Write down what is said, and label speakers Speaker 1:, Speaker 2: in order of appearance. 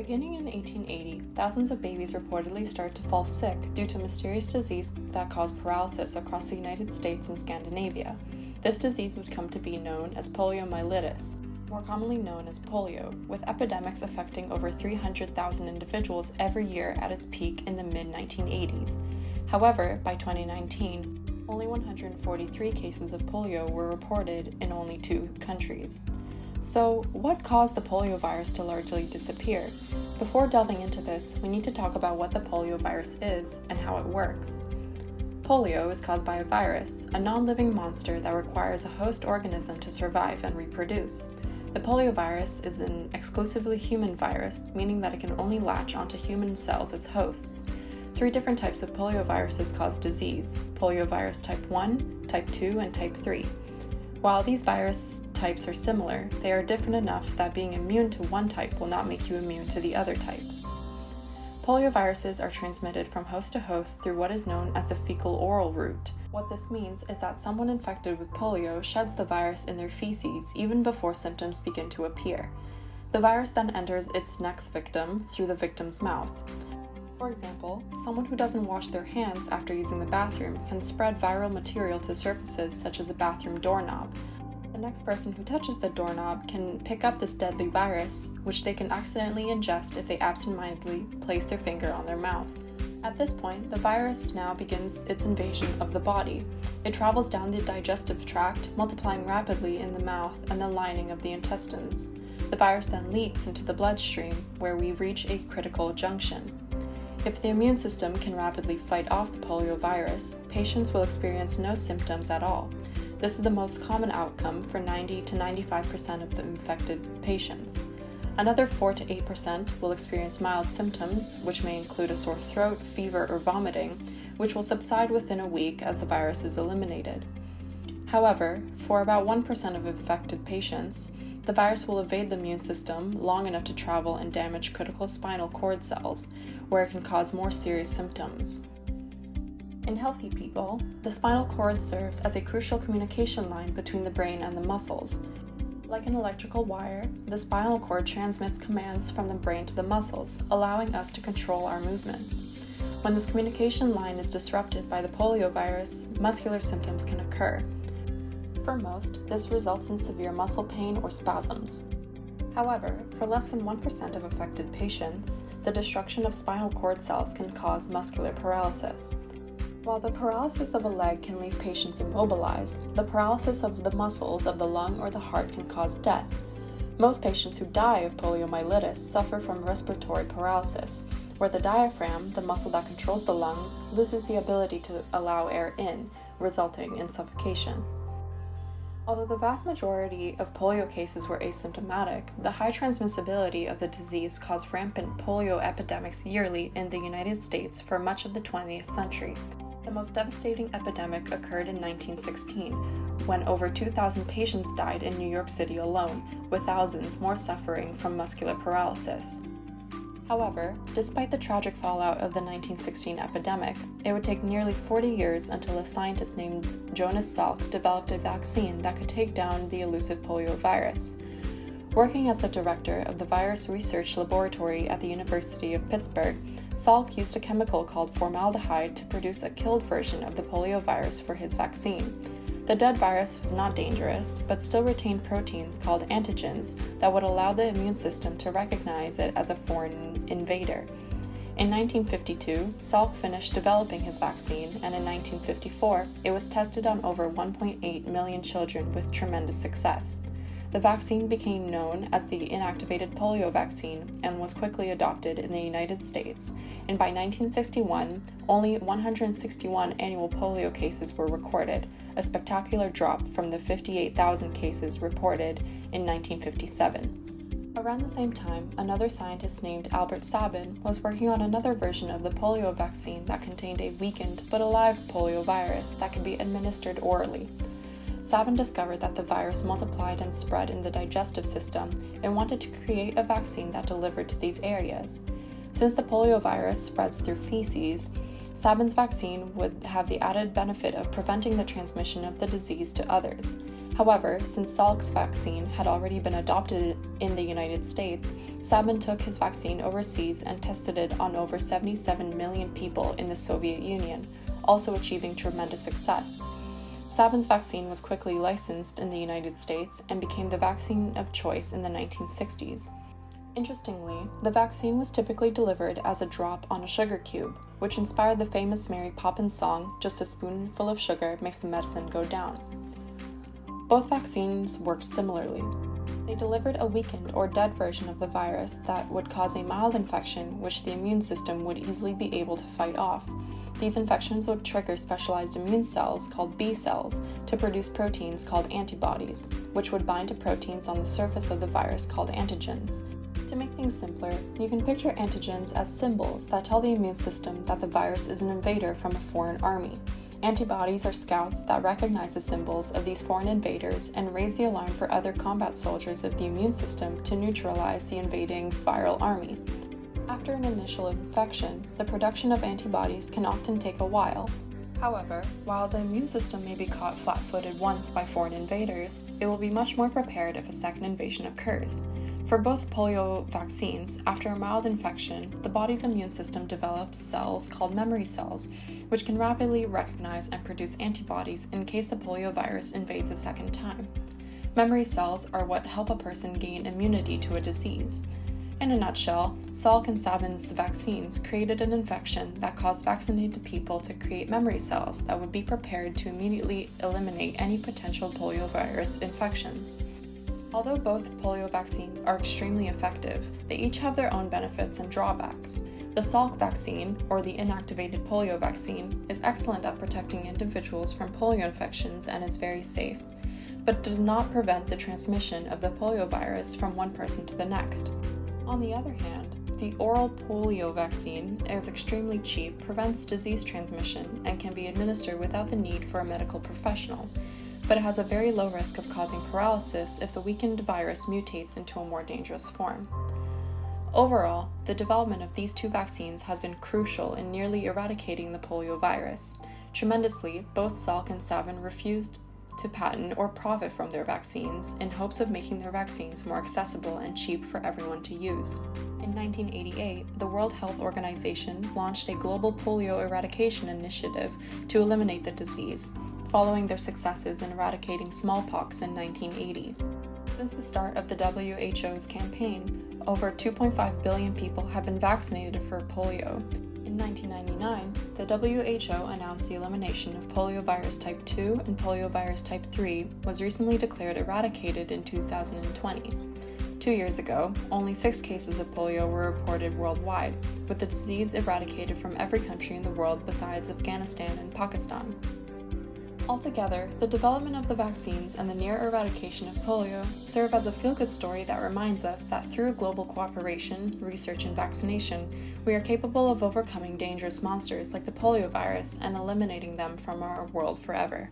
Speaker 1: Beginning in 1880, thousands of babies reportedly started to fall sick due to a mysterious disease that caused paralysis across the United States and Scandinavia. This disease would come to be known as poliomyelitis, more commonly known as polio, with epidemics affecting over 300,000 individuals every year at its peak in the mid-1980s. However, by 2019, only 143 cases of polio were reported in only 2 countries. So, what caused the poliovirus to largely disappear? Before delving into this, we need to talk about what the poliovirus is and how it works. Polio is caused by a virus, a non-living monster that requires a host organism to survive and reproduce. The poliovirus is an exclusively human virus, meaning that it can only latch onto human cells as hosts. 3 different types of polioviruses cause disease: poliovirus type 1, type 2, and type 3. While these virus types are similar, they are different enough that being immune to one type will not make you immune to the other types. Polioviruses are transmitted from host to host through what is known as the fecal-oral route. What this means is that someone infected with polio sheds the virus in their feces even before symptoms begin to appear. The virus then enters its next victim through the victim's mouth. For example, someone who doesn't wash their hands after using the bathroom can spread viral material to surfaces such as a bathroom doorknob. The next person who touches the doorknob can pick up this deadly virus, which they can accidentally ingest if they absentmindedly place their finger on their mouth. At this point, the virus now begins its invasion of the body. It travels down the digestive tract, multiplying rapidly in the mouth and the lining of the intestines. The virus then leaks into the bloodstream, where we reach a critical junction. If the immune system can rapidly fight off the poliovirus, patients will experience no symptoms at all. This is the most common outcome for 90 to 95% of the infected patients. Another 4 to 8% will experience mild symptoms, which may include a sore throat, fever, or vomiting, which will subside within a week as the virus is eliminated. However, for about 1% of infected patients, the virus will evade the immune system long enough to travel and damage critical spinal cord cells, where it can cause more serious symptoms. In healthy people, the spinal cord serves as a crucial communication line between the brain and the muscles. Like an electrical wire, the spinal cord transmits commands from the brain to the muscles, allowing us to control our movements. When this communication line is disrupted by the poliovirus, muscular symptoms can occur. For most, this results in severe muscle pain or spasms. However, for less than 1% of affected patients, the destruction of spinal cord cells can cause muscular paralysis. While the paralysis of a leg can leave patients immobilized, the paralysis of the muscles of the lung or the heart can cause death. Most patients who die of poliomyelitis suffer from respiratory paralysis, where the diaphragm, the muscle that controls the lungs, loses the ability to allow air in, resulting in suffocation. Although the vast majority of polio cases were asymptomatic, the high transmissibility of the disease caused rampant polio epidemics yearly in the United States for much of the 20th century. The most devastating epidemic occurred in 1916, when over 2,000 patients died in New York City alone, with thousands more suffering from muscular paralysis. However, despite the tragic fallout of the 1916 epidemic, it would take nearly 40 years until a scientist named Jonas Salk developed a vaccine that could take down the elusive poliovirus. Working as the director of the Virus Research Laboratory at the University of Pittsburgh, Salk used a chemical called formaldehyde to produce a killed version of the poliovirus for his vaccine. The dead virus was not dangerous, but still retained proteins called antigens that would allow the immune system to recognize it as a foreign invader. In 1952, Salk finished developing his vaccine, and in 1954, it was tested on over 1.8 million children with tremendous success. The vaccine became known as the inactivated polio vaccine and was quickly adopted in the United States, and by 1961, only 161 annual polio cases were recorded, a spectacular drop from the 58,000 cases reported in 1957. Around the same time, another scientist named Albert Sabin was working on another version of the polio vaccine that contained a weakened but alive poliovirus that could be administered orally. Sabin discovered that the virus multiplied and spread in the digestive system and wanted to create a vaccine that delivered to these areas. Since the poliovirus spreads through feces, Sabin's vaccine would have the added benefit of preventing the transmission of the disease to others. However, since Salk's vaccine had already been adopted in the United States, Sabin took his vaccine overseas and tested it on over 77 million people in the Soviet Union, also achieving tremendous success. Sabin's vaccine was quickly licensed in the United States and became the vaccine of choice in the 1960s. Interestingly, the vaccine was typically delivered as a drop on a sugar cube, which inspired the famous Mary Poppins song, "Just a spoonful of sugar makes the medicine go down." Both vaccines worked similarly. They delivered a weakened or dead version of the virus that would cause a mild infection which the immune system would easily be able to fight off. These infections would trigger specialized immune cells called B cells to produce proteins called antibodies, which would bind to proteins on the surface of the virus called antigens. To make things simpler, you can picture antigens as symbols that tell the immune system that the virus is an invader from a foreign army. Antibodies are scouts that recognize the symbols of these foreign invaders and raise the alarm for other combat soldiers of the immune system to neutralize the invading viral army. After an initial infection, the production of antibodies can often take a while. However, while the immune system may be caught flat-footed once by foreign invaders, it will be much more prepared if a second invasion occurs. For both polio vaccines, after a mild infection, the body's immune system develops cells called memory cells, which can rapidly recognize and produce antibodies in case the poliovirus invades a second time. Memory cells are what help a person gain immunity to a disease. In a nutshell, Salk and Sabin's vaccines created an infection that caused vaccinated people to create memory cells that would be prepared to immediately eliminate any potential poliovirus infections. Although both polio vaccines are extremely effective, they each have their own benefits and drawbacks. The Salk vaccine, or the inactivated polio vaccine, is excellent at protecting individuals from polio infections and is very safe, but does not prevent the transmission of the poliovirus from one person to the next. On the other hand, the oral polio vaccine is extremely cheap, prevents disease transmission, and can be administered without the need for a medical professional, but it has a very low risk of causing paralysis if the weakened virus mutates into a more dangerous form. Overall, the development of these two vaccines has been crucial in nearly eradicating the polio virus. Tremendously, both Salk and Sabin refused to patent or profit from their vaccines in hopes of making their vaccines more accessible and cheap for everyone to use. In 1988, the World Health Organization launched a global polio eradication initiative to eliminate the disease, following their successes in eradicating smallpox in 1980. Since the start of the WHO's campaign, over 2.5 billion people have been vaccinated for polio. In 1999, the WHO announced the elimination of poliovirus type 2 and poliovirus type 3 was recently declared eradicated in 2020. 2 years ago, only 6 cases of polio were reported worldwide, with the disease eradicated from every country in the world besides Afghanistan and Pakistan. Altogether, the development of the vaccines and the near eradication of polio serve as a feel-good story that reminds us that through global cooperation, research, and vaccination, we are capable of overcoming dangerous monsters like the poliovirus and eliminating them from our world forever.